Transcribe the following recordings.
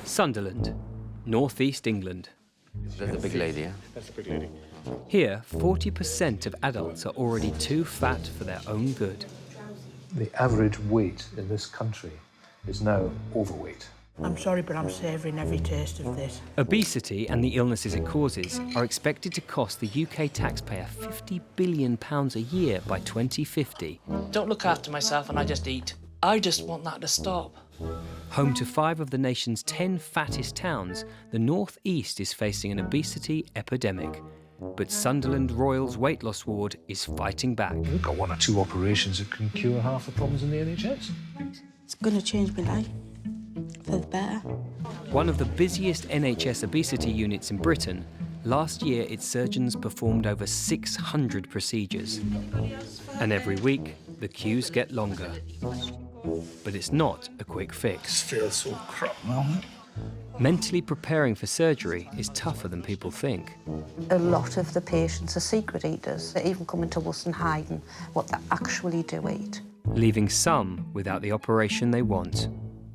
Sunderland, North East England. That's the big lady, yeah? That's the big lady. Here, 40% of adults are already too fat for their own good. The average weight in this country is now overweight. I'm sorry, but I'm savouring every taste of this. Obesity and the illnesses it causes are expected to cost the UK taxpayer £50 billion a year by 2050. Don't look after myself and I just eat. I just want that to stop. Home to 5 of the nation's 10 fattest towns, the North East is facing an obesity epidemic. But Sunderland Royal's weight loss ward is fighting back. We've got 1 or 2 operations that can cure half the problems in the NHS. It's going to change my life for the better. One of the busiest NHS obesity units in Britain, last year its surgeons performed over 600 procedures. And every week, the queues get longer. But it's not a quick fix. It feels so crap now. Mentally preparing for surgery is tougher than people think. A lot of the patients are secret eaters. They're even coming to us and hiding what they actually do eat. Leaving some without the operation they want.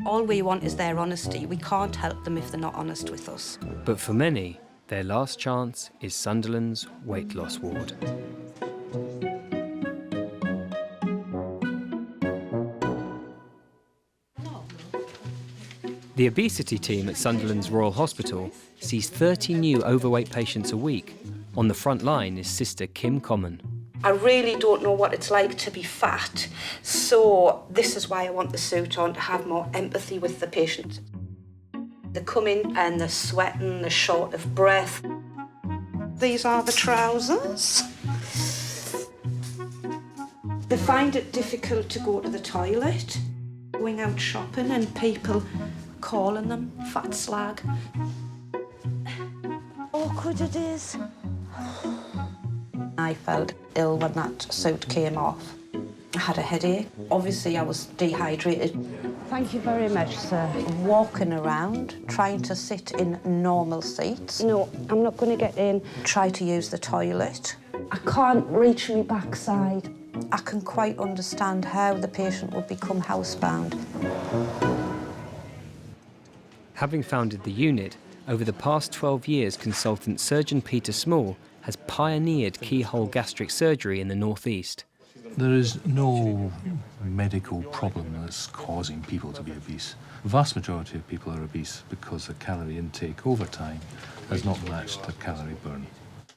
All we want is their honesty. We can't help them if they're not honest with us. But for many, their last chance is Sunderland's weight loss ward. The obesity team at Sunderland's Royal Hospital sees 30 new overweight patients a week. On the front line is Sister Kim Common. I really don't know what it's like to be fat, so this is why I want the suit on, to have more empathy with the patient. They come in and they're sweating, they're short of breath. These are the trousers. They find it difficult to go to the toilet, going out shopping and people calling them fat slag. Awkward it is. I felt ill when that suit came off. I had a headache. Obviously, I was dehydrated. Thank you very much, sir. Walking around, trying to sit in normal seats. No, I'm not going to get in. Try to use the toilet. I can't reach my backside. I can quite understand how the patient would become housebound. Having founded the unit, over the past 12 years, consultant surgeon Peter Small has pioneered keyhole gastric surgery in the North East. There is no medical problem that's causing people to be obese. The vast majority of people are obese because the calorie intake over time has not matched the calorie burn.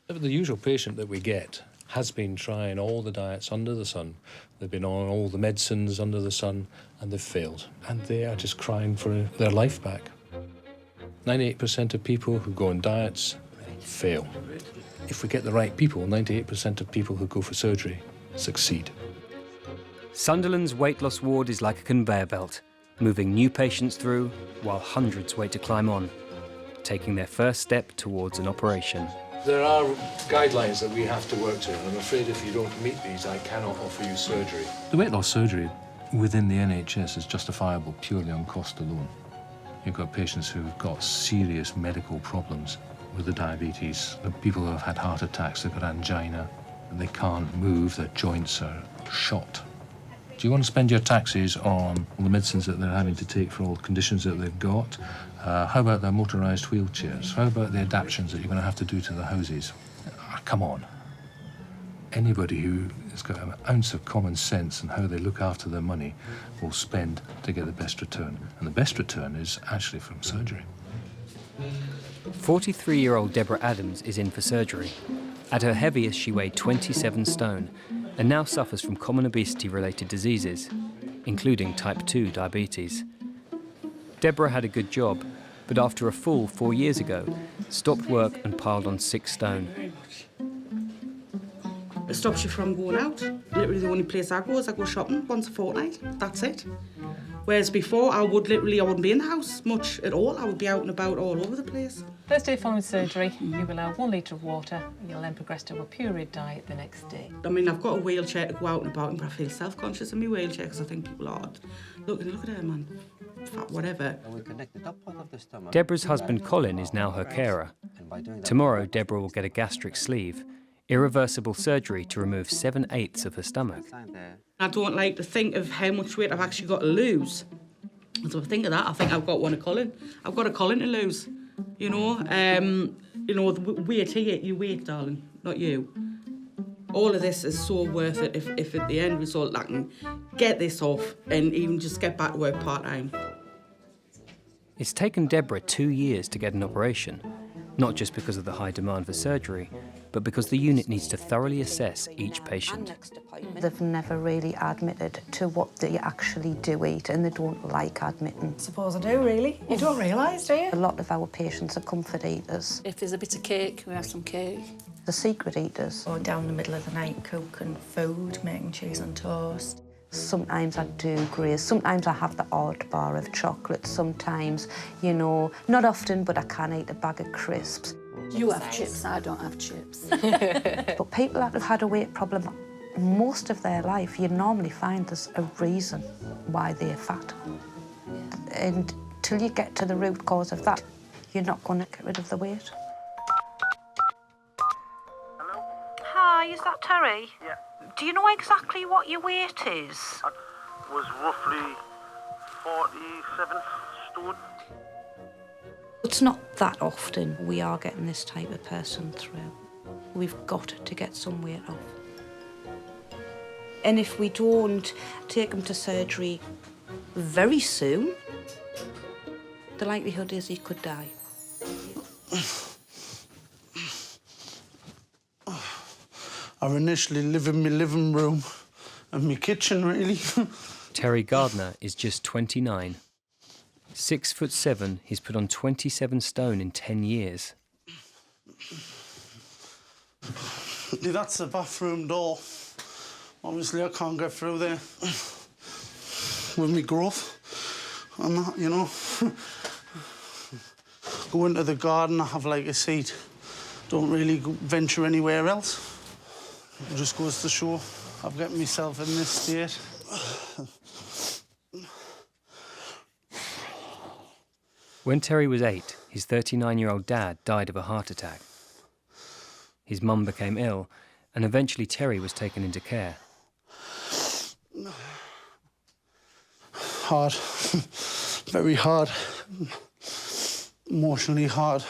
The usual patient that we get has been trying all the diets under the sun. They've been on all the medicines under the sun and they've failed. And they are just crying for their life back. 98% of people who go on diets fail. If we get the right people, 98% of people who go for surgery succeed. Sunderland's weight loss ward is like a conveyor belt, moving new patients through while hundreds wait to climb on, taking their first step towards an operation. There are guidelines that we have to work to, and I'm afraid if you don't meet these, I cannot offer you surgery. The weight loss surgery within the NHS is justifiable purely on cost alone. You've got patients who've got serious medical problems with the diabetes, the people who have had heart attacks, they've got angina, they can't move, their joints are shot. Do you want to spend your taxes on all the medicines that they're having to take for all the conditions that they've got? How about their motorised wheelchairs? How about the adaptations that you're going to have to do to the houses? Come on. Anybody who has got an ounce of common sense and how they look after their money will spend to get the best return. And the best return is actually from surgery. 43-year-old Deborah Adams is in for surgery. At her heaviest, she weighed 27 stone and now suffers from common obesity-related diseases, including type 2 diabetes. Deborah had a good job, but after a fall 4 years ago, stopped work and piled on 6 stone. It stops you from going out. Literally the only place I go is I go shopping once a fortnight. That's it. Whereas before, I wouldn't be in the house much at all. I would be out and about all over the place. First day following surgery, you will have 1 litre of water. You'll then progress to a pureed diet the next day. I mean, I've got a wheelchair to go out and about in, but I feel self-conscious in my wheelchair because I think people are, look at her, man, fat whatever. Deborah's husband Colin is now her carer. Tomorrow, Deborah will get a gastric sleeve, irreversible surgery to remove 7/8 of her stomach. I don't like to think of how much weight I've actually got to lose So I think of that, I think I've got one of Colin. I've got a Colin to lose, you know. The weight here, you wait, darling, not you. All of this is so worth it if at the end result I can get this off and even just get back to work part-time. It's taken Deborah 2 years to get an operation, not just because of the high demand for surgery, but because the unit needs to thoroughly assess each patient. They've never really admitted to what they actually do eat, and they don't like admitting. Suppose I do, really. You don't realise, do you? A lot of our patients are comfort eaters. If there's a bit of cake, we have some cake. The secret eaters. Or down the middle of the night cooking food, making cheese on toast. Sometimes I do graze. Sometimes I have the odd bar of chocolate. Sometimes, you know, not often, but I can eat a bag of crisps. You have chips, I don't have chips. But people that have had a weight problem most of their life, you normally find there's a reason why they're fat. And till you get to the root cause of that, you're not going to get rid of the weight. Hello? Hi, is that Terry? Yeah. Do you know exactly what your weight is? I was roughly 47 stone. It's not that often we are getting this type of person through. We've got to get some weight off. And if we don't take them to surgery very soon, the likelihood is he could die. I initially live in my living room and my kitchen, really. Terry Gardner is just 29. 6'7", he's put on 27 stone in 10 years. That's the bathroom door. Obviously, I can't get through there with my growth and that, you know. Go into the garden, I have like a seat. Don't really venture anywhere else. It just goes to show I've got myself in this state. When Terry was 8, his 39-year-old dad died of a heart attack. His mum became ill, and eventually Terry was taken into care. Hard. Very hard. Emotionally hard.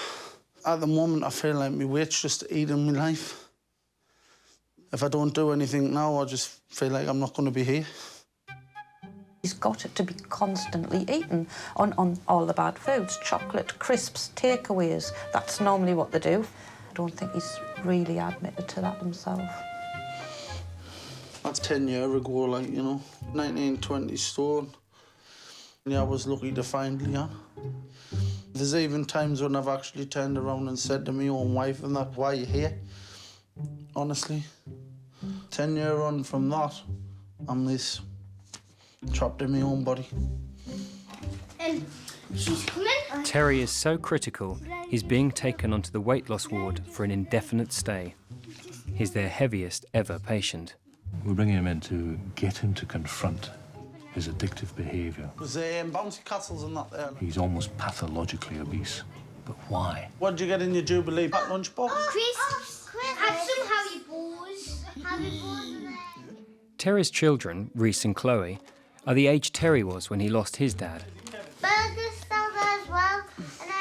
At the moment, I feel like my weight's just eating my life. If I don't do anything now, I just feel like I'm not going to be here. He's got to be constantly eating on all the bad foods, chocolate, crisps, takeaways. That's normally what they do. I don't think he's really admitted to that himself. That's 10 years ago, like, you know, 19, 20 stone. Yeah, I was lucky to find Leon. There's even times when I've actually turned around and said to my own wife and that, why are you here? Honestly. 10 years on from that, I'm this trapped in my own body. She's coming. Terry is so critical, he's being taken onto the weight loss ward for an indefinite stay. He's their heaviest ever patient. We're bringing him in to get him to confront his addictive behaviour. There's bouncy castles and that there. He's almost pathologically obese. But why? What did you get in your Jubilee pack lunchbox? Crisps. Have some Haribo's. Haribo's in there. Terry's children, Reese and Chloe, are the age Terry was when he lost his dad. Burgers still there as well.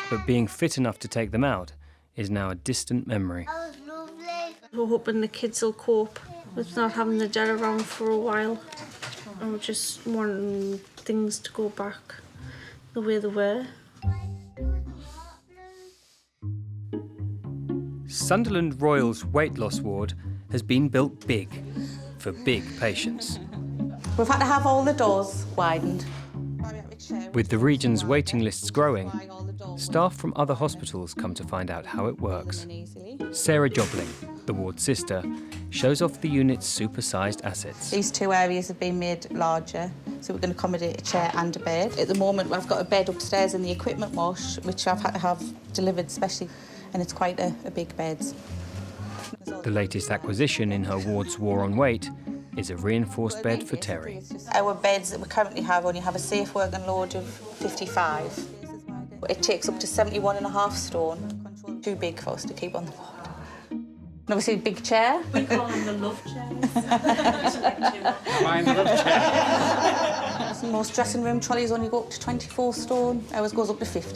But being fit enough to take them out is now a distant memory. That was lovely. We're hoping the kids will cope with not having the dad around for a while. And we're just wanting things to go back the way they were. Sunderland Royal's weight loss ward has been built big, for big patients. We've had to have all the doors widened. With the region's waiting lists growing, staff from other hospitals come to find out how it works. Sarah Jobling, the ward sister, shows off the unit's super-sized assets. These two areas have been made larger, so we're going to accommodate a chair and a bed. At the moment, I've got a bed upstairs in the equipment wash, which I've had to have delivered specially, and it's quite a big bed. The latest acquisition in her ward's war on weight is a reinforced bed for Terry. Our beds that we currently have only have a safe working load of 55. It takes up to 71.5 stone. Too big for us to keep on the ward. And obviously a big chair. We call them the love chairs. Mine, the love chair. Most dressing room trolleys only go up to 24 stone. Ours goes up to 50.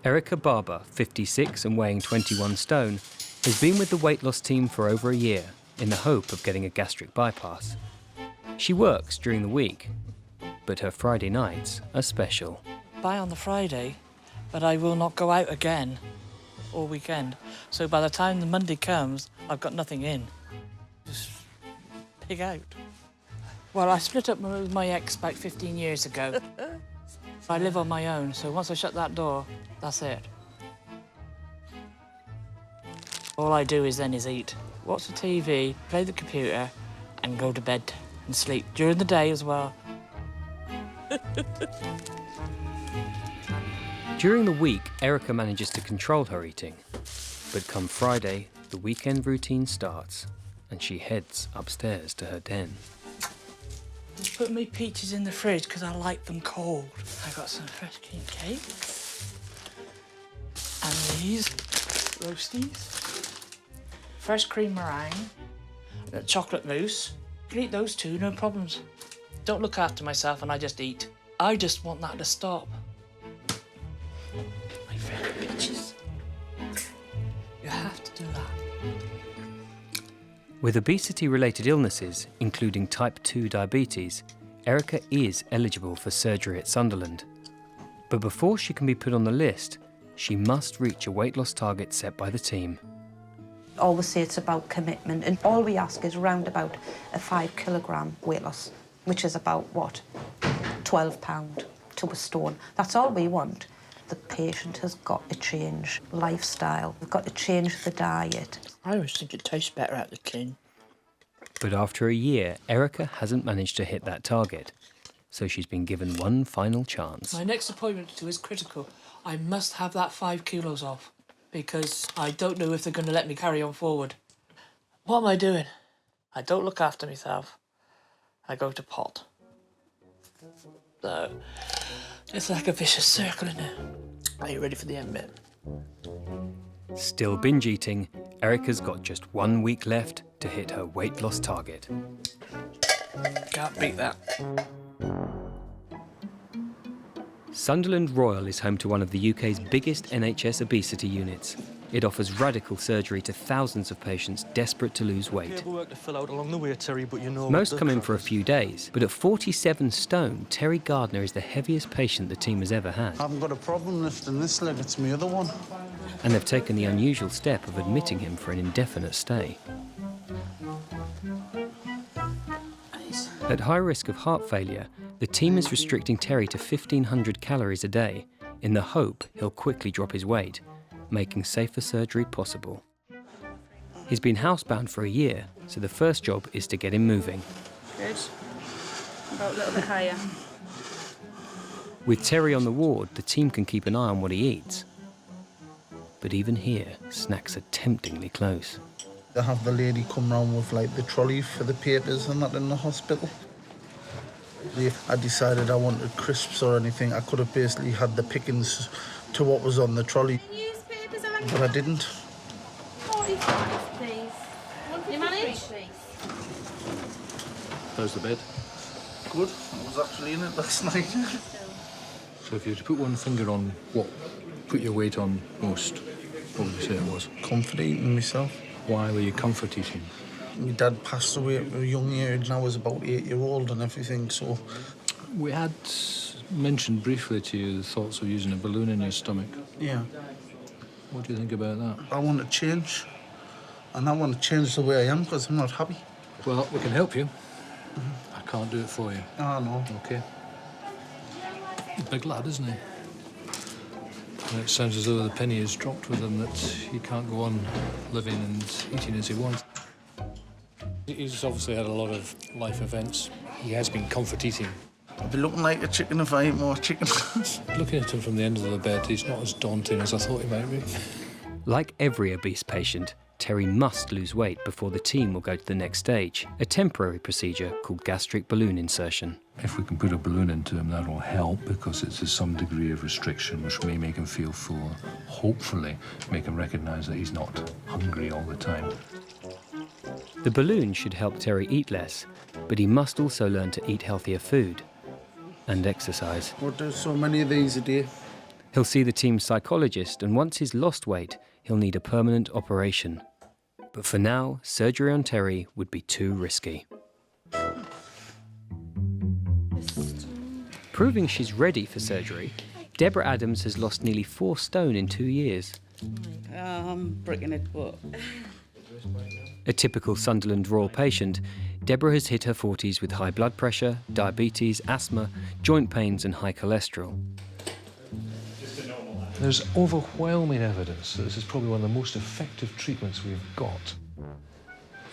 Erica Barber, 56 and weighing 21 stone, has been with the weight loss team for over a year in the hope of getting a gastric bypass. She works during the week, but her Friday nights are special. Buy on the Friday, but I will not go out again all weekend. So by the time the Monday comes, I've got nothing in. Just pig out. Well, I split up with my ex about 15 years ago. I live on my own, so once I shut that door, that's it. All I do is eat, watch the TV, play the computer, and go to bed and sleep during the day as well. During the week, Erica manages to control her eating. But come Friday, the weekend routine starts, and she heads upstairs to her den. Put my peaches in the fridge because I like them cold. I got some fresh cream cakes. And these roasties. Fresh cream meringue. Chocolate mousse. You can eat those too, no problems. Don't look after myself and I just eat. I just want that to stop. My favourite peaches. You have to do that. With obesity-related illnesses, including type 2 diabetes, Erica is eligible for surgery at Sunderland. But before she can be put on the list, she must reach a weight loss target set by the team. Always say it's about commitment, and all we ask is round about a 5 kilogram weight loss, which is about, what, £12 to a stone. That's all we want. The patient has got to change lifestyle. We've got to change the diet. I always think it tastes better out the tin. But after a year, Erica hasn't managed to hit that target, so she's been given one final chance. My next appointment is critical. I must have that 5 kilos off, because I don't know if they're going to let me carry on forward. What am I doing? I don't look after myself. I go to pot. So, it's like a vicious circle, isn't it? Are you ready for the end bit? Still binge eating, Erica's got just 1 week left to hit her weight loss target. Can't beat that. Sunderland Royal is home to one of the UK's biggest NHS obesity units. It offers radical surgery to thousands of patients desperate to lose weight. Paperwork to fill out along the way, Terry, but you know... Most come in for a few days, but at 47 stone, Terry Gardner is the heaviest patient the team has ever had. I haven't got a problem lifting this leg, it's my other one. And they've taken the unusual step of admitting him for an indefinite stay. At high risk of heart failure, the team is restricting Terry to 1,500 calories a day in the hope he'll quickly drop his weight, making safer surgery possible. He's been housebound for a year, so the first job is to get him moving. Good. About a little bit higher. With Terry on the ward, the team can keep an eye on what he eats. But even here, snacks are temptingly close. They have the lady come round with like the trolley for the papers and that in the hospital. If I decided I wanted crisps or anything, I could have basically had the pickings to what was on the trolley. But I didn't. 45, please. You manage? How's the bed? Good. I was actually in it last night. So if you were to put one finger on what put your weight on most, what would you say it was? Comfort eating myself. Why were you comfort eating? My dad passed away at a young age and I was about 8-year-old and everything, so... We had mentioned briefly to you the thoughts of using a balloon in your stomach. Yeah. What do you think about that? I want to change. And I want to change the way I am because I'm not happy. Well, we can help you. I can't do it for you. Oh, no. OK. Big lad, isn't he? And it sounds as though the penny has dropped with him that he can't go on living and eating as he wants. He's obviously had a lot of life events. He has been comfort eating. I'd be looking like a chicken if I ate more chicken. Looking at him from the end of the bed, he's not as daunting as I thought he might be. Like every obese patient, Terry must lose weight before the team will go to the next stage, a temporary procedure called gastric balloon insertion. If we can put a balloon into him, that'll help because it's some degree of restriction which may make him feel full, hopefully make him recognise that he's not hungry all the time. The balloon should help Terry eat less, but he must also learn to eat healthier food and exercise. What do so many of these a day? He'll see the team's psychologist, and once he's lost weight, he'll need a permanent operation. But for now, surgery on Terry would be too risky. Proving she's ready for surgery, Deborah Adams has lost nearly 4 stone in 2 years. I'm breaking it, but... A typical Sunderland Royal patient, Deborah has hit her 40s with high blood pressure, diabetes, asthma, joint pains and high cholesterol. There's overwhelming evidence that this is probably one of the most effective treatments we've got.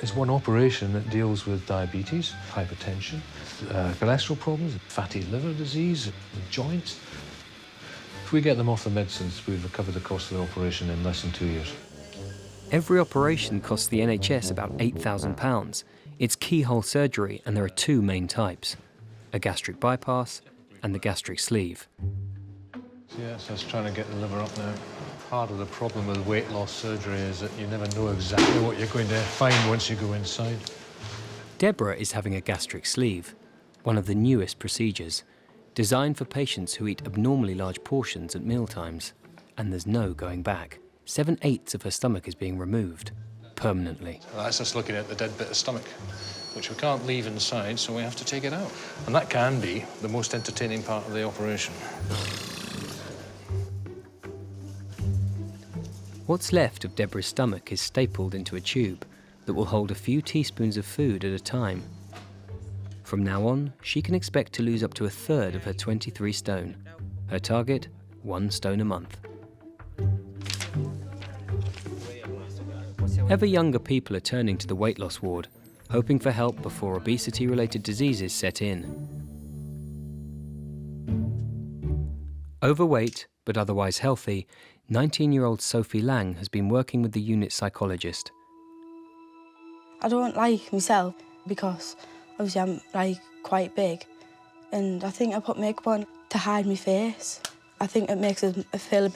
It's one operation that deals with diabetes, hypertension, cholesterol problems, fatty liver disease, joints. If we get them off the medicines, we've recovered the cost of the operation in less than 2 years. Every operation costs the NHS about £8,000. It's keyhole surgery, and there are 2 main types: a gastric bypass and the gastric sleeve. Yes, that's trying to get the liver up now. Part of the problem with weight loss surgery is that you never know exactly what you're going to find once you go inside. Deborah is having a gastric sleeve, one of the newest procedures, designed for patients who eat abnormally large portions at mealtimes. And there's no going back. 7/8 of her stomach is being removed, permanently. That's just looking at the dead bit of stomach, which we can't leave inside, so we have to take it out. And that can be the most entertaining part of the operation. What's left of Deborah's stomach is stapled into a tube that will hold a few teaspoons of food at a time. From now on, she can expect to lose up to 1/3 of her 23 stone. Her target, 1 stone a month. Ever younger people are turning to the weight loss ward, hoping for help before obesity-related diseases set in. Overweight, but otherwise healthy, 19-year-old Sophie Lang has been working with the unit psychologist. I don't like myself because obviously I'm quite big, and I think I put makeup on to hide my face. I think it makes us feel a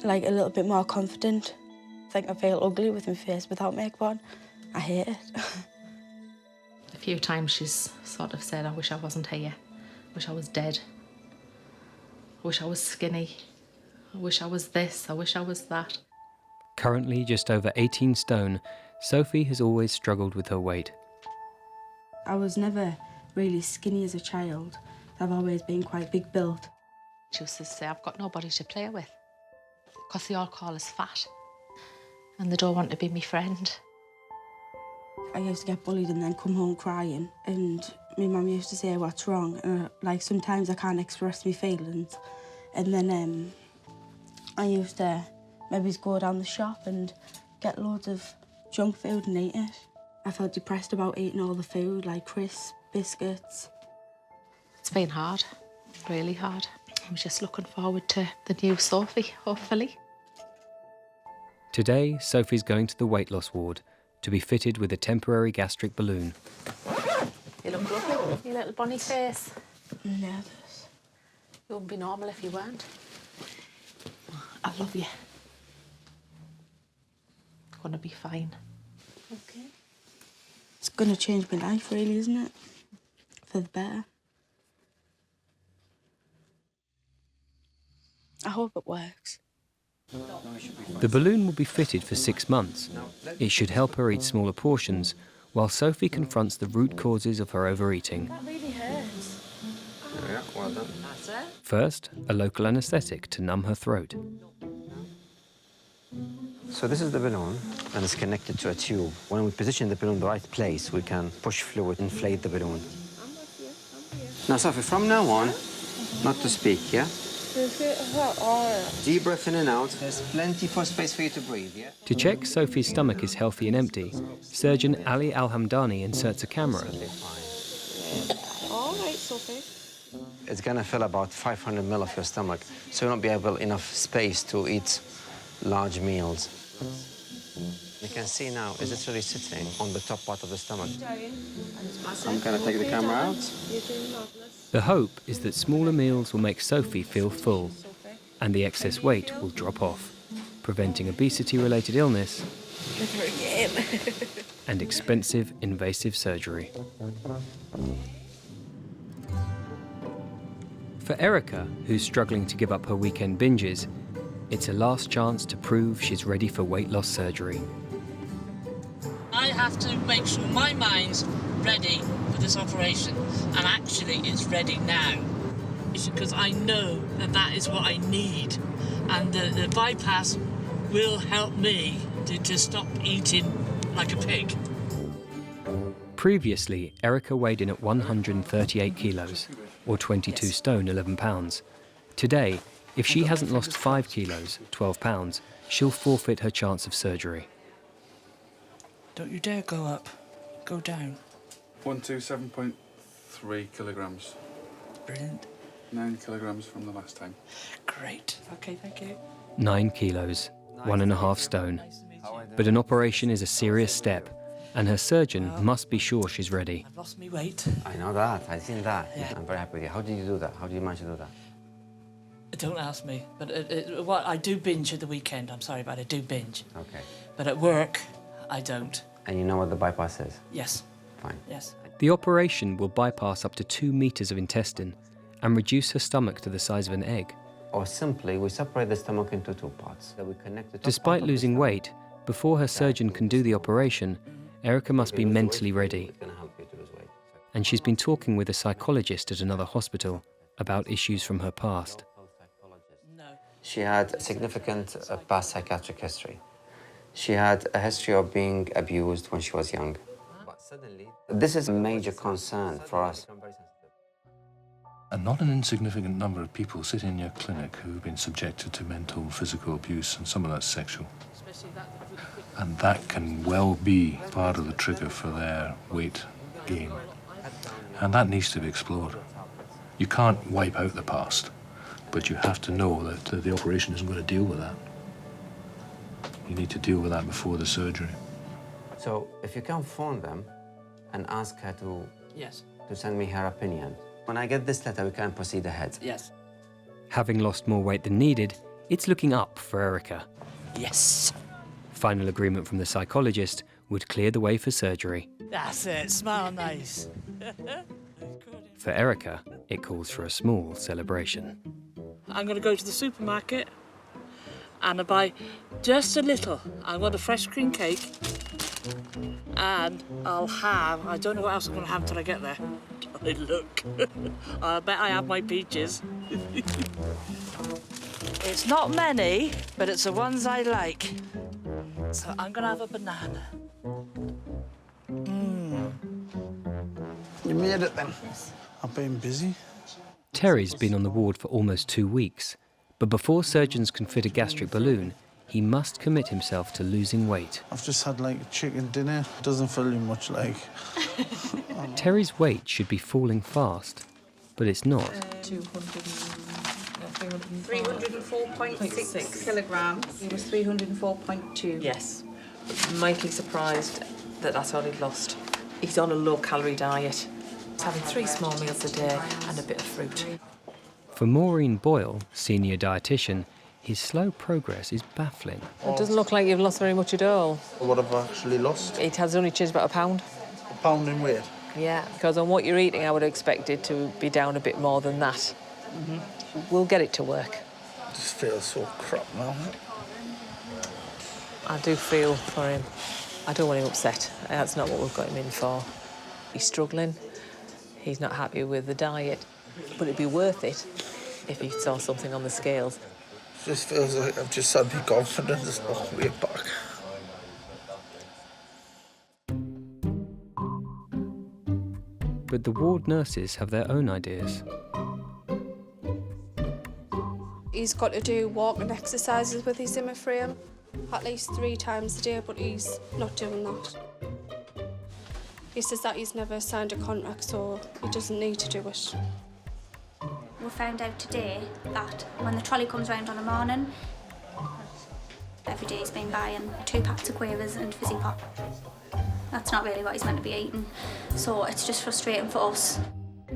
little bit more confident. I think I feel ugly with my face without makeup on. I hate it. A few times she's sort of said, I wish I wasn't here. I wish I was dead. I wish I was skinny. I wish I was this. I wish I was that. Currently just over 18 stone, Sophie has always struggled with her weight. I was never really skinny as a child. I've always been quite big built. She used to say, I've got nobody to play with because they all call us fat and they don't want to be my friend. I used to get bullied and then come home crying, and my mum used to say, what's wrong? And sometimes I can't express my feelings. And then I used to maybe go down the shop and get loads of junk food and eat it. I felt depressed about eating all the food, like crisps, biscuits. It's been hard, really hard. I'm just looking forward to the new Sophie, hopefully. Today, Sophie's going to the weight loss ward to be fitted with a temporary gastric balloon. You look lovely, your little bunny face. I'm nervous. You wouldn't be normal if you weren't. I love you. Gonna be fine. Okay. It's gonna change my life, really, isn't it? For the better. I hope it works. The balloon will be fitted for 6 months. It should help her eat smaller portions, while Sophie confronts the root causes of her overeating. That really hurts. Yeah, well done. That's it. First, a local anaesthetic to numb her throat. So this is the balloon, and it's connected to a tube. When we position the balloon in the right place, we can push fluid, inflate the balloon. Now, Sophie, from now on, not to speak, yeah? Deep breath in and out. There's plenty of space for you to breathe, yeah? To check Sophie's stomach is healthy and empty, surgeon Ali Al-Hamdani inserts a camera. All right, Sophie. It's gonna fill about 500 ml of your stomach, so you won't be able enough space to eat large meals. You can see now, it's literally sitting on the top part of the stomach. I'm gonna take the camera out. The hope is that smaller meals will make Sophie feel full, and the excess weight will drop off, preventing obesity-related illness and expensive invasive surgery. For Erica, who's struggling to give up her weekend binges, it's a last chance to prove she's ready for weight loss surgery. I have to make sure my mind's ready for this operation, and actually it's ready now. Because I know that that is what I need, and the bypass will help me to stop eating like a pig. Previously, Erica weighed in at 138 kilos, or 22 stone, 11 pounds. Today, if she hasn't lost 5 kilos, 12 pounds, she'll forfeit her chance of surgery. Don't you dare go up. Go down. 127.3 kilograms. Brilliant. 9 kilograms from the last time. Great. Okay, thank you. 9 kilos, 1.5 stone. But an operation is a serious step, and her surgeon must be sure she's ready. I've lost me weight. I know that. I've seen that. Yeah. I'm very happy with you. How did you do that? How did you manage to do that? Don't ask me, but what I do binge at the weekend. I'm sorry, but I do binge. Okay. But at work, I don't. And you know what the bypass is? Yes. Fine. Yes. The operation will bypass up to 2 meters of intestine and reduce her stomach to the size of an egg. Or simply, we separate the stomach into 2 parts. So we connect the top Despite part of the losing stomach. weight, before her surgeon can do the operation, Erica must be mentally ready. It's going to help you to lose weight. And she's been talking with a psychologist at another hospital about issues from her past. She had significant past psychiatric history. She had a history of being abused when she was young. But suddenly, this is a major concern for us. And not an insignificant number of people sit in your clinic who have been subjected to mental and physical abuse, and some of that's sexual. And that can well be part of the trigger for their weight gain. And that needs to be explored. You can't wipe out the past, but you have to know that the operation isn't going to deal with that. You need to deal with that before the surgery. So if you can phone them and ask her to send me her opinion. When I get this letter, we can proceed ahead. Yes. Having lost more weight than needed, it's looking up for Erica. Yes. Final agreement from the psychologist would clear the way for surgery. That's it. Smile nice. For Erica, it calls for a small celebration. I'm going to go to the supermarket and I buy just a little. I want a fresh cream cake and I'll have, I don't know what else I'm going to have until I get there. Oh, look. I bet I have my peaches. It's not many, but it's the ones I like. So I'm going to have a banana. You made it then? I've been busy. Terry's been on the ward for almost 2 weeks, but before surgeons can fit a gastric balloon, he must commit himself to losing weight. I've just had like a chicken dinner. Doesn't fill you much like. Terry's weight should be falling fast, but it's not. 304.6 kilograms. He was 304.2. Yes. Mightily surprised that that's all he'd lost. He's on a low-calorie diet. He's having 3 small meals a day and a bit of fruit. For Maureen Boyle, senior dietitian, his slow progress is baffling. It doesn't look like you've lost very much at all. What have I actually lost? It has only changed about a pound. A pound in weight? Yeah, because on what you're eating, I would expect it to be down a bit more than that. We'll get it to work. I just feel so crap now. I do feel for him. I don't want him upset. That's not what we've got him in for. He's struggling. He's not happy with the diet. But it'd be worth it if he saw something on the scales. It just feels like I've just had the confidence all the way back. But the ward nurses have their own ideas. He's got to do walking exercises with his Zimmer frame at least 3 times a day, but he's not doing that. He says that he's never signed a contract, so he doesn't need to do it. We found out today that when the trolley comes round on a morning, every day he's been buying 2 packs of quavers and fizzy pop. That's not really what he's meant to be eating, so it's just frustrating for us.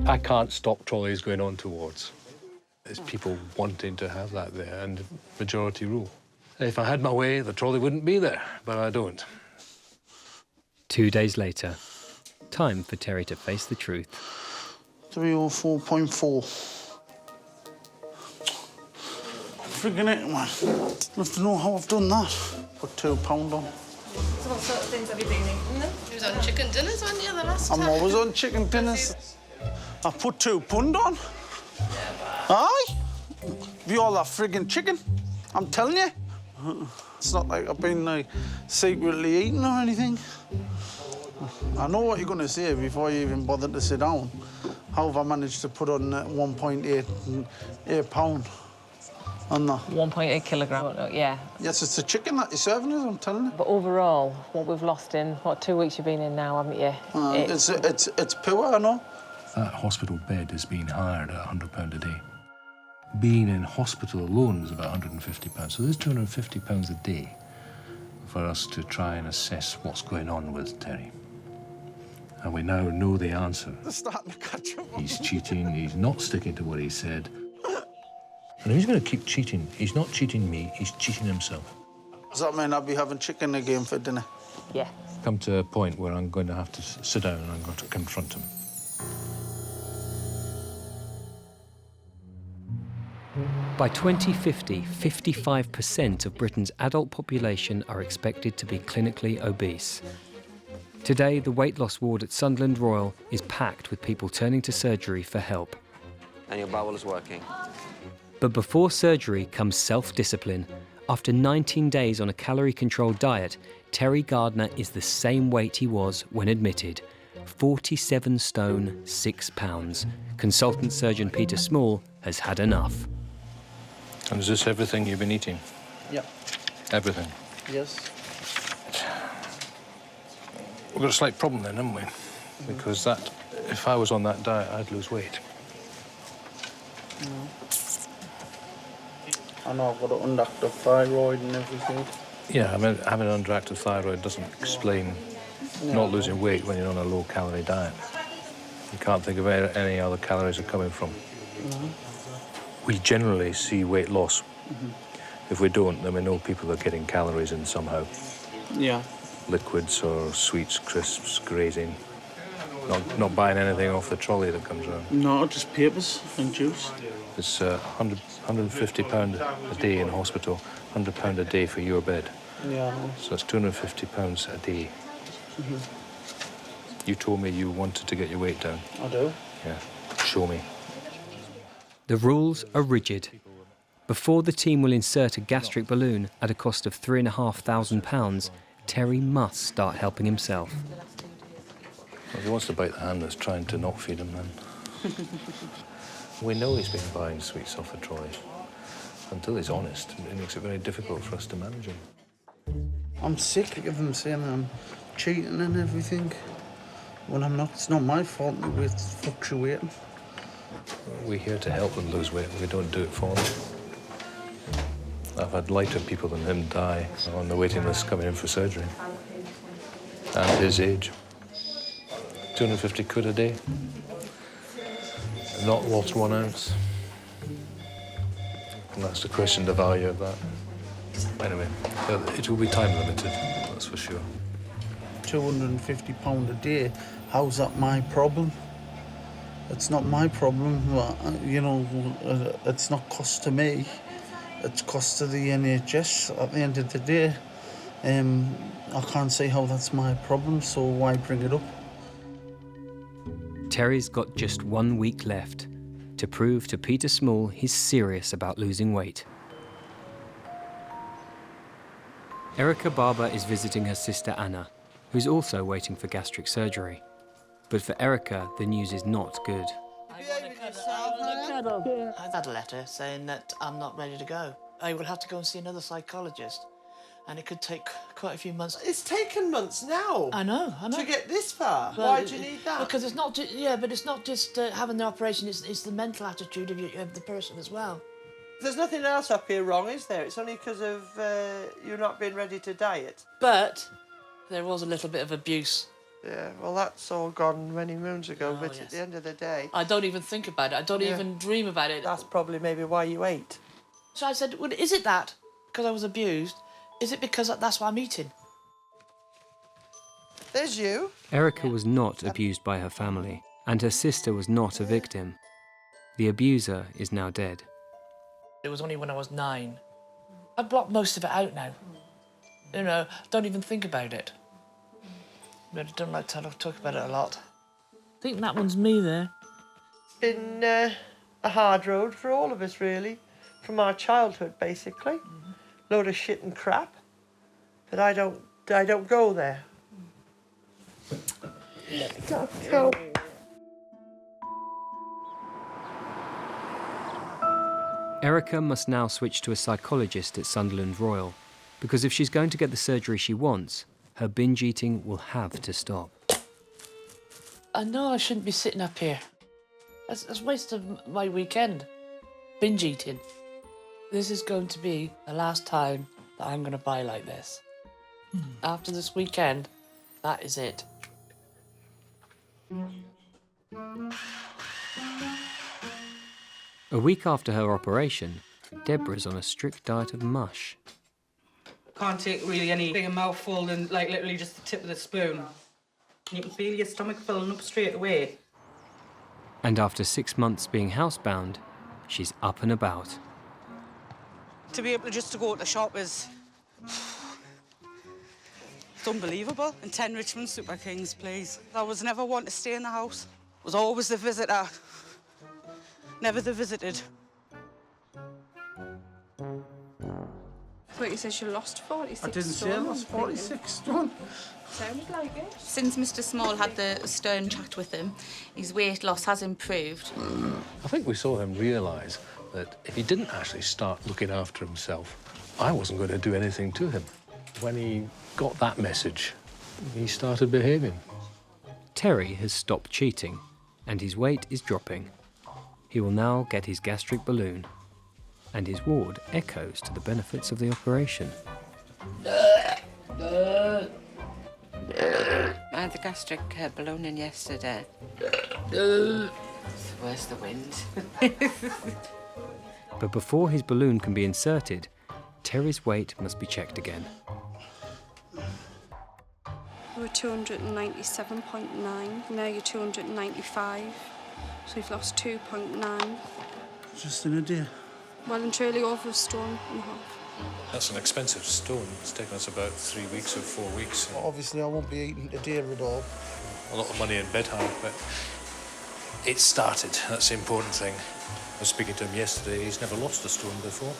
I can't stop trolleys going on towards. There's people wanting to have that there, and majority rule. If I had my way, the trolley wouldn't be there, but I don't. 2 days later, time for Terry to face the truth. 304.4. Friggin' it, man. I have to know how I've done that. Put £2 on. So what sort of things have you been eating then? You was on chicken dinners, weren't you, the last time? I'm always on chicken dinners. I put £2 on. Aye. Have you all that friggin' chicken? I'm telling you. It's not like I've been like secretly eating or anything. I know what you're going to say before you even bother to sit down. How have I managed to put on 1.8 pound on that? 1.8 kilogram, yeah. Yes, it's the chicken that you're serving us, I'm telling you. But overall, what we've lost in, 2 weeks you've been in now, haven't you? It's poor, I know. That hospital bed is being hired at £100 a day. Being in hospital alone is about £150. So there's £250 a day for us to try and assess what's going on with Terry. And we now know the answer. They're starting to catch up. He's cheating, he's not sticking to what he said. And if he's going to keep cheating, he's not cheating me, he's cheating himself. Does that mean I'll be having chicken again for dinner? Yeah. Come to a point where I'm going to have to sit down and I'm going to confront him. By 2050, 55% of Britain's adult population are expected to be clinically obese. Today, the weight loss ward at Sunderland Royal is packed with people turning to surgery for help. And your bowel is working. But before surgery comes self-discipline. After 19 days on a calorie-controlled diet, Terry Gardner is the same weight he was when admitted. 47 stone, 6 pounds. Consultant surgeon Peter Small has had enough. And is this everything you've been eating? Yeah. Everything? Yes. We've got a slight problem then, haven't we? Because if I was on that diet, I'd lose weight. I know I've got an underactive thyroid and everything. Yeah, I mean, having an underactive thyroid doesn't explain not losing weight when you're on a low-calorie diet. You can't think of where any other calories are coming from. We generally see weight loss. If we don't, then we know people are getting calories in somehow. Yeah. Liquids or sweets, crisps, grazing. Not buying anything off the trolley that comes around. No, just papers and juice. It's £150 a day in hospital, £100 a day for your bed. Yeah. So that's £250 a day. You told me you wanted to get your weight down. I do. Yeah. Show me. The rules are rigid. Before the team will insert a gastric balloon at a cost of £3,500, Terry must start helping himself. Well, if he wants to bite the hand that's trying to not feed him, then... We know he's been buying sweets off the trolley. Until he's honest, it makes it very difficult for us to manage him. I'm sick of them saying I'm cheating and everything. When I'm not, it's not my fault my weight's fluctuating. We're here to help them lose weight. We don't do it for them. I've had lighter people than him die on the waiting list coming in for surgery. And his age. 250 quid a day. Not lost 1 ounce. And that's the question, the value of that. Anyway, it will be time limited, that's for sure. £250 a day, how's that my problem? It's not my problem, you know, it's not cost to me, it's cost to the NHS at the end of the day. I can't see how that's my problem, so why bring it up? Terry's got just 1 week left to prove to Peter Small he's serious about losing weight. Erica Barber is visiting her sister Anna, who's also waiting for gastric surgery. But for Erica, the news is not good. I've had a letter saying that I'm not ready to go. I will have to go and see another psychologist, and it could take quite a few months. It's taken months now. I know. To get this far. Well, why do you need that? Because it's not just, but it's not just having the operation, it's the mental attitude of the person as well. There's nothing else up here wrong, is there? It's only because of you not being ready to diet. But there was a little bit of abuse. Yeah, well, that's all gone many moons ago, but at the end of the day... I don't even think about it. I don't even dream about it. That's probably maybe why you ate. So I said, well, is it that? Because I was abused? Is it because that's why I'm eating? There's you. Erica was not abused by her family, and her sister was not a victim. The abuser is now dead. It was only when I was 9. I blocked most of it out now. You know, don't even think about it. But I don't like to talk about it a lot. I think that one's me there. It's been a hard road for all of us, really, from our childhood, basically. Load of shit and crap. But I don't go there. Go. Erica must now switch to a psychologist at Sunderland Royal, because if she's going to get the surgery she wants, her binge eating will have to stop. I know I shouldn't be sitting up here. That's a waste of my weekend. Binge eating. This is going to be the last time that I'm going to buy like this. After this weekend, that is it. A week after her operation, Deborah's on a strict diet of mush. Can't take really any bigger mouthful than like literally just the tip of the spoon. You can feel your stomach filling up straight away. And after 6 months being housebound, she's up and about. To be able just to go to the shop is... it's unbelievable. And 10 Richmond Super Kings, please. I was never one to stay in the house. I was always the visitor. Never the visited. But you said you lost 46 stone. I didn't say I lost 46 stone. Sounded like it. Since Mr. Small had the stern chat with him, his weight loss has improved. I think we saw him realise that if he didn't actually start looking after himself, I wasn't going to do anything to him. When he got that message, he started behaving. Terry has stopped cheating, and his weight is dropping. He will now get his gastric balloon, and his ward echoes to the benefits of the operation. I had the gastric balloon in yesterday. Where's the wind? But before his balloon can be inserted, Terry's weight must be checked again. You were 297.9, now you're 295. So you've lost 2.9. Just in a day. Well and truly over a stone and a half. That's an expensive stone. It's taken us about 3 weeks or 4 weeks. Obviously, I won't be eating today at all. A lot of money in bed hire, but it started. That's the important thing. I was speaking to him yesterday. He's never lost a stone before,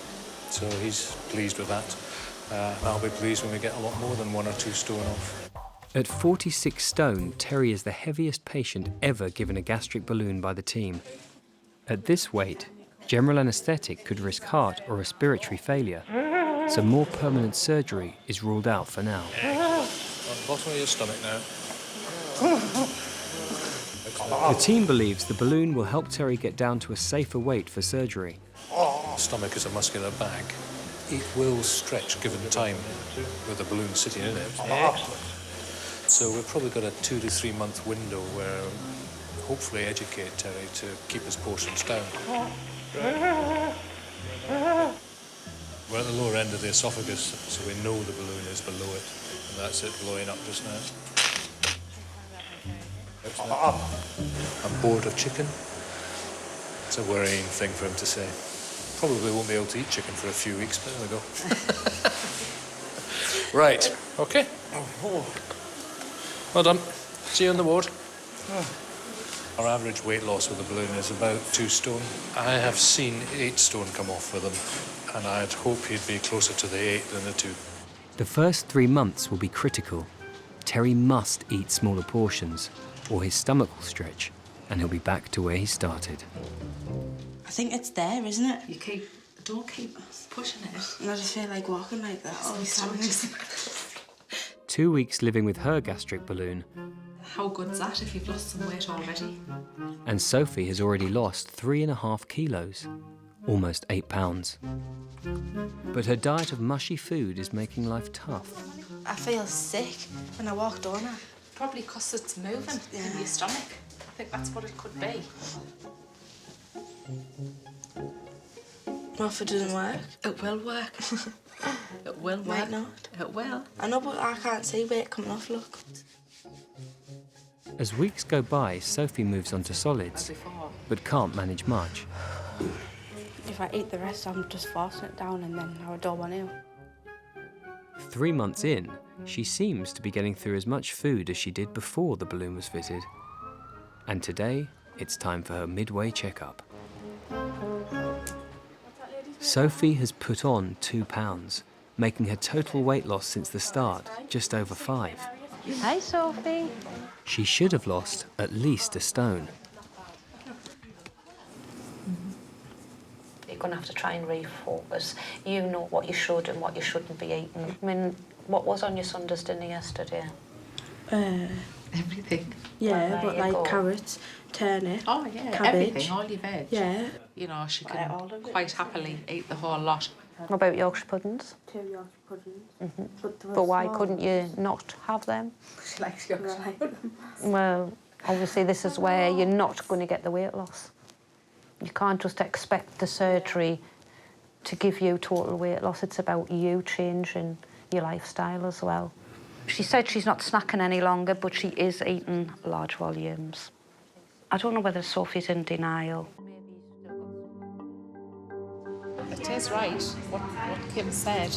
so he's pleased with that. And I'll be pleased when we get a lot more than 1 or 2 stone off. At 46 stone, Terry is the heaviest patient ever given a gastric balloon by the team. At this weight, general anaesthetic could risk heart or respiratory failure, so more permanent surgery is ruled out for now. On the bottom of your stomach now. The team believes the balloon will help Terry get down to a safer weight for surgery. The stomach is a muscular bag. It will stretch given time with the balloon sitting in it. So we've probably got a 2 to 3 month window where hopefully educate Terry to keep his portions down. We're at the lower end of the esophagus, so we know the balloon is below it, and that's it blowing up just now. I'm bored of chicken. It's a worrying thing for him to say. Probably won't be able to eat chicken for a few weeks, but there we go. Right, okay. Well done. See you on the ward. Our average weight loss with the balloon is about 2 stone. I have seen 8 stone come off with him, and I'd hope he'd be closer to the 8 than the 2. The first 3 months will be critical. Terry must eat smaller portions, or his stomach will stretch, and he'll be back to where he started. I think it's there, isn't it? Don't keep pushing it. And I just feel like walking like that. Oh, 2 weeks living with her gastric balloon, How good's that if you've lost some weight already? and Sophie has already lost 3.5 kilos, almost 8 pounds. But her diet of mushy food is making life tough. I feel sick when I walk down it. Probably because it's moving in your stomach. I think that's what it could be. What if it doesn't work? It will work. It will work. Might not. It will. I know, but I can't see weight coming off, look. As weeks go by, Sophie moves on to solids, but can't manage much. If I eat the rest, I'm just forcing it down and then I don't want to. 3 months in, she seems to be getting through as much food as she did before the balloon was fitted. And today, it's time for her midway checkup. Sophie has put on 2 pounds, making her total weight loss since the start just over 5. Hi, Sophie. She should have lost at least a stone. You're going to have to try and refocus. You know what you should and what you shouldn't be eating. I mean, what was on your Sunday's dinner yesterday? Everything. Yeah, Well, but like go. carrots, turnip, Oh yeah, cabbage. everything, all your veg. Yeah. You know, she can quite happily eat the whole lot. What about Yorkshire puddings? 2 Yorkshire puddings. But why couldn't you not have them? She likes Yorkshire puddings. Well, obviously this is where you're not going to get the weight loss. You can't just expect the surgery to give you total weight loss. It's about you changing your lifestyle as well. She said she's not snacking any longer, but she is eating large volumes. I don't know whether Sophie's in denial. It is right, what Kim said.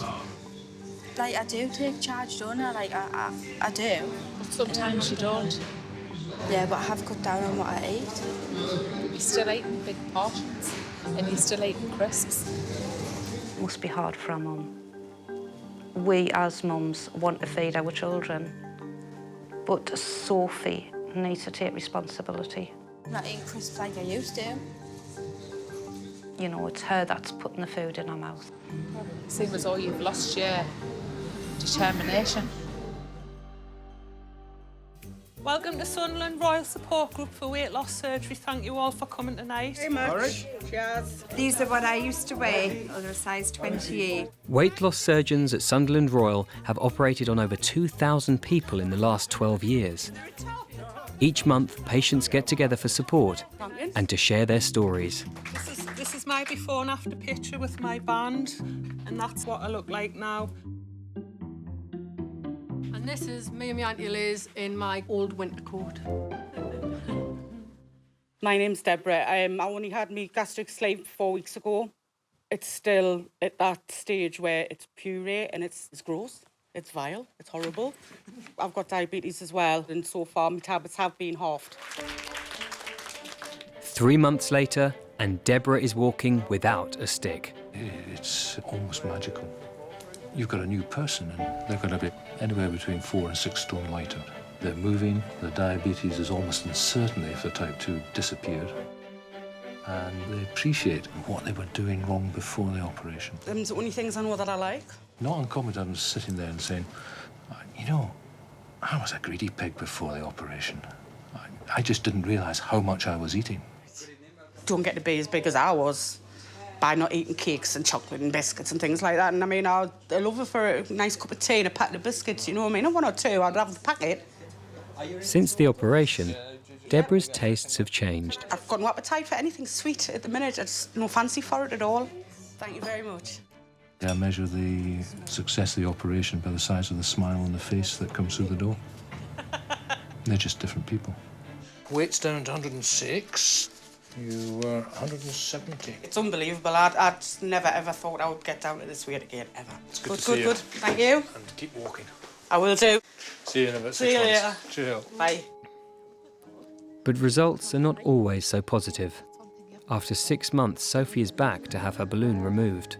Like, I do take charge, don't I? Like, I do. But sometimes you don't. Yeah, but I have cut down on what I eat. You're still eating big portions and you're still eating crisps. It must be hard for a mum. We as mums want to feed our children, but Sophie needs to take responsibility. I'm not eating crisps like I used to. You know, it's her that's putting the food in her mouth. Seems as though you've lost your determination. Welcome to Sunderland Royal Support Group for Weight Loss Surgery. Thank you all for coming tonight. Very much. All right. Cheers. These are what I used to weigh. I was a size 28. Weight loss surgeons at Sunderland Royal have operated on over 2,000 people in the last 12 years. Each month, patients get together for support and to share their stories. This is my before and after picture with my band, and that's what I look like now. And this is me and my Auntie Liz in my old winter coat. My name's Deborah. I only had my gastric sleeve 4 weeks ago. It's still at that stage where it's puree and it's gross. It's vile. It's horrible. I've got diabetes as well, and so far my tablets have been halved. 3 months later, and Deborah is walking without a stick. It's almost magical. You've got a new person and they're going to be anywhere between 4 and 6 stone lighter. They're moving, the diabetes is almost uncertainly if the type 2 disappeared. And they appreciate what they were doing wrong before the operation. Them's the only things I know that I like. Not uncommon to them sitting there and saying, you know, I was a greedy pig before the operation. I just didn't realise how much I was eating. Don't get to be as big as I was by not eating cakes and chocolate and biscuits and things like that. And I mean, I love it for a nice cup of tea and a packet of biscuits, you know what I mean? Not 1 or 2, I'd have the packet. Since the operation, Deborah's tastes have changed. I've got no appetite for anything sweet at the minute. I just no fancy for it at all. Thank you very much. I measure the success of the operation by the size of the smile on the face that comes through the door. They're just different people. Weight's down to 106. You were 170. It's unbelievable. I'd never, ever thought I would get down to this weight again, ever. It's good to see you. Good. Thank you. And keep walking. I will do. See you in about 6 See you months. later. Cheerio. Bye. But results are not always so positive. After 6 months, Sophie is back to have her balloon removed.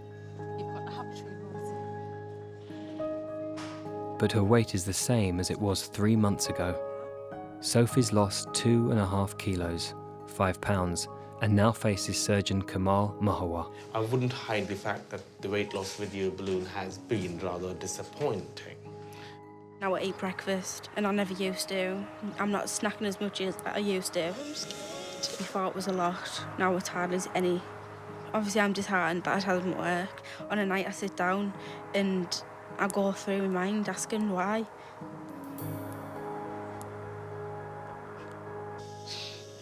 But her weight is the same as it was 3 months ago. Sophie's lost 2.5 kilos, 5 pounds, and now faces surgeon Kamal Mahawa. I wouldn't hide the fact that the weight loss with your balloon has been rather disappointing. Now I eat breakfast, and I never used to. I'm not snacking as much as I used to. Before it was a lot, now it's hardly any. Obviously I'm disheartened that it hasn't worked. On a night I sit down and I go through my mind asking why.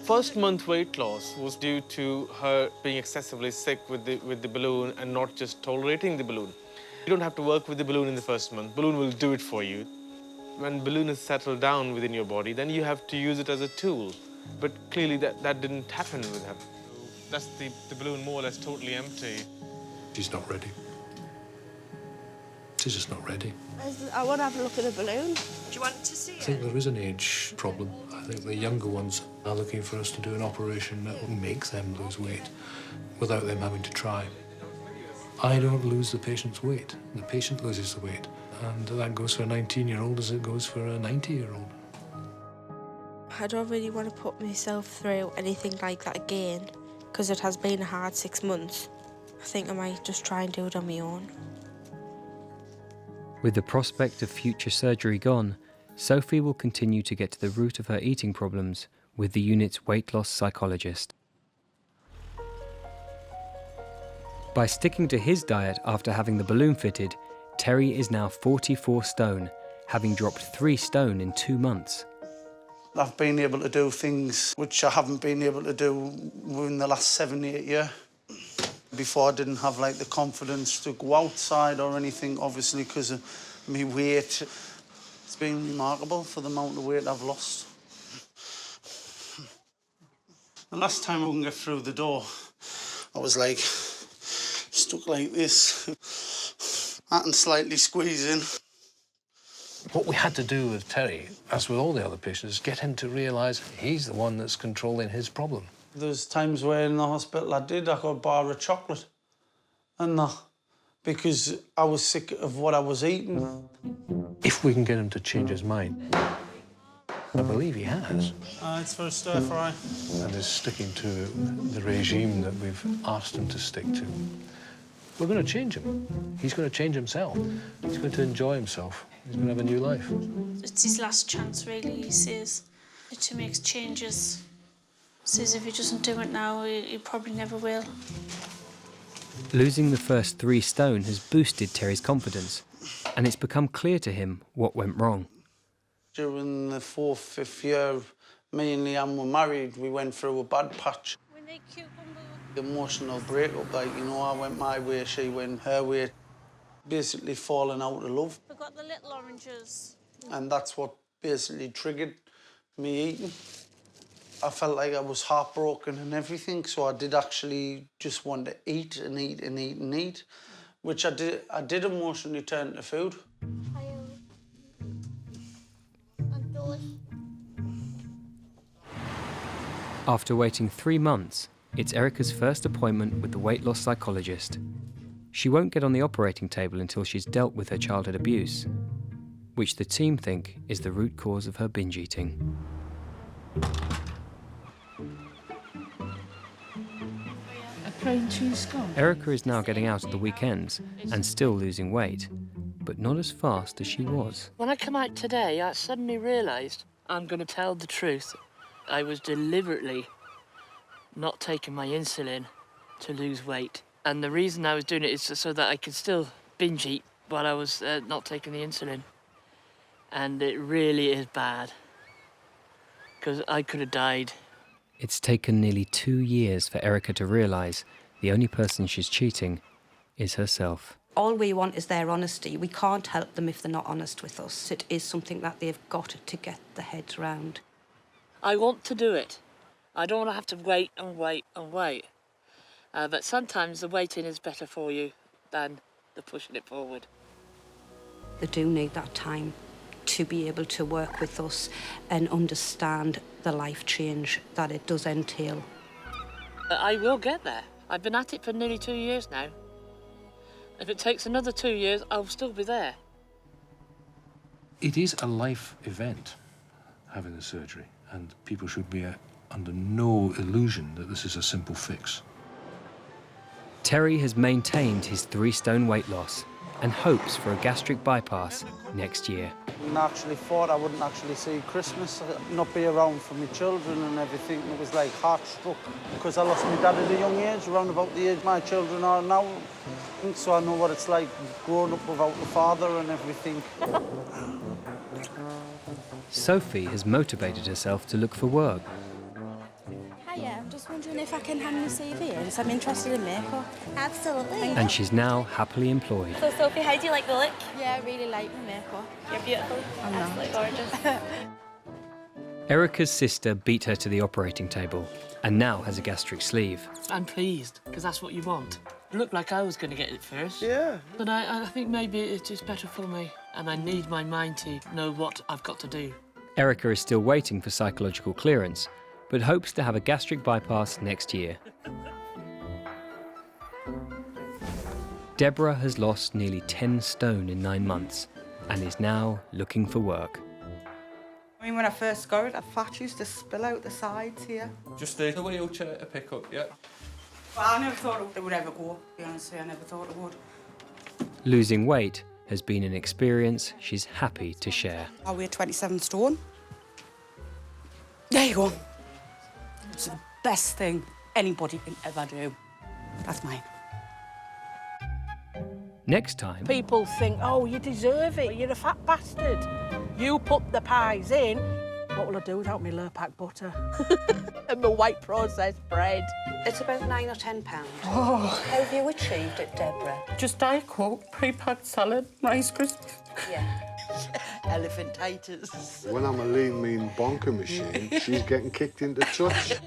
First month weight loss was due to her being excessively sick with the balloon and not just tolerating the balloon. You don't have to work with the balloon in the first month. Balloon will do it for you. when balloon is settled down within your body, then you have to use it as a tool. But clearly that didn't happen with her. That's the balloon more or less totally empty. She's not ready. She's just not ready. I want to have a look at the balloon. Do you want to see I think there is an age problem. I think the younger ones are looking for us to do an operation that will make them lose weight without them having to try. I don't lose the patient's weight. The patient loses the weight. And that goes for a 19-year-old as it goes for a 90-year-old. I don't really want to put myself through anything like that again, because it has been a hard 6 months. I think I might just try and do it on my own. With the prospect of future surgery gone, Sophie will continue to get to the root of her eating problems with the unit's weight loss psychologist. By sticking to his diet after having the balloon fitted, Terry is now 44 stone, having dropped 3 stone in 2 months. I've been able to do things which I haven't been able to do in the last 7, 8 years. Before, I didn't have like the confidence to go outside or anything, obviously, because of my weight. It's been remarkable for the amount of weight I've lost. The last time I couldn't get through the door, I was like stuck like this, and slightly squeezing. What we had to do with Terry, as with all the other patients, is get him to realise he's the one that's controlling his problem. There's times where in the hospital I got a bar of chocolate and that, because I was sick of what I was eating. If we can get him to change his mind, I believe he has. It's for a stir fry. And is sticking to the regime that we've asked him to stick to. We're going to change him. He's going to change himself. He's going to enjoy himself. He's going to have a new life. It's his last chance, really, he says, to make changes. Says if he doesn't do it now, he probably never will. Losing the first 3 stone has boosted Terry's confidence, and it's become clear to him what went wrong. During the 4th, 5th year, me and Leanne were married. We went through a bad patch. Emotional breakup, like, you know, I went my way, she went her way. Basically falling out of love. We've got the little oranges. And that's what basically triggered me eating. I felt like I was heartbroken and everything, so I did actually just want to eat and eat and eat and eat, which I did. I did emotionally turn to food. After waiting 3 months, it's Erica's first appointment with the weight loss psychologist. She won't get on the operating table until she's dealt with her childhood abuse, which the team think is the root cause of her binge eating. Plain cheese scone. Erica is now getting out at the weekends and still losing weight, but not as fast as she was. When I come out today, I suddenly realised I'm going to tell the truth. I was deliberately not taking my insulin to lose weight. And the reason I was doing it is so that I could still binge eat while I was not taking the insulin. And it really is bad, because I could have died. It's taken nearly 2 years for Erica to realise the only person she's cheating is herself. All we want is their honesty. We can't help them if they're not honest with us. It is something that they've got to get their heads round. I want to do it. I don't want to have to wait and wait and wait. But sometimes the waiting is better for you than the pushing it forward. They do need that time to be able to work with us and understand the life change that it does entail. I will get there. I've been at it for nearly 2 years now. If it takes another 2 years, I'll still be there. It is a life event, having the surgery, and people should be under no illusion that this is a simple fix. Terry has maintained his 3 stone weight loss and hopes for a gastric bypass next year. I actually thought I wouldn't actually see Christmas, not be around for my children and everything. It was like heart-struck because I lost my dad at a young age, around about the age my children are now. So I know what it's like growing up without a father and everything. Sophie has motivated herself to look for work. Hiya, I'm just wondering if I can hand my CV in, so I'm interested in makeup. Absolutely. And she's now happily employed. So, Sophie, how do you like the look? Yeah, I really like my makeup. You're beautiful. I'm absolutely gorgeous. Erica's sister beat her to the operating table and now has a gastric sleeve. I'm pleased, because that's what you want. It looked like I was going to get it first. Yeah. But I think maybe it's just better for me, and I need my mind to know what I've got to do. Erica is still waiting for psychological clearance, but hopes to have a gastric bypass next year. Deborah has lost nearly 10 stone in 9 months and is now looking for work. I mean, when I first got it, the fat used to spill out the sides here. Just the wheelchair to pick up, yeah? Well, I never thought it would ever go, to be honest with you. I never thought it would. Losing weight has been an experience she's happy to share. I weigh 27 stone. There you go. It's the best thing anybody can ever do. That's mine. Next time, People think, oh, you deserve it, you're a fat bastard. You put the pies in, what will I do without my Lurpak butter? And my white processed bread. It's about £9 or £10. Oh. How have you achieved it, Deborah? Just Diet Coke, pre-packed salad, Rice Krispies. Yeah. Elephantitis. When I'm a lean, mean bonker machine, she's getting kicked into touch.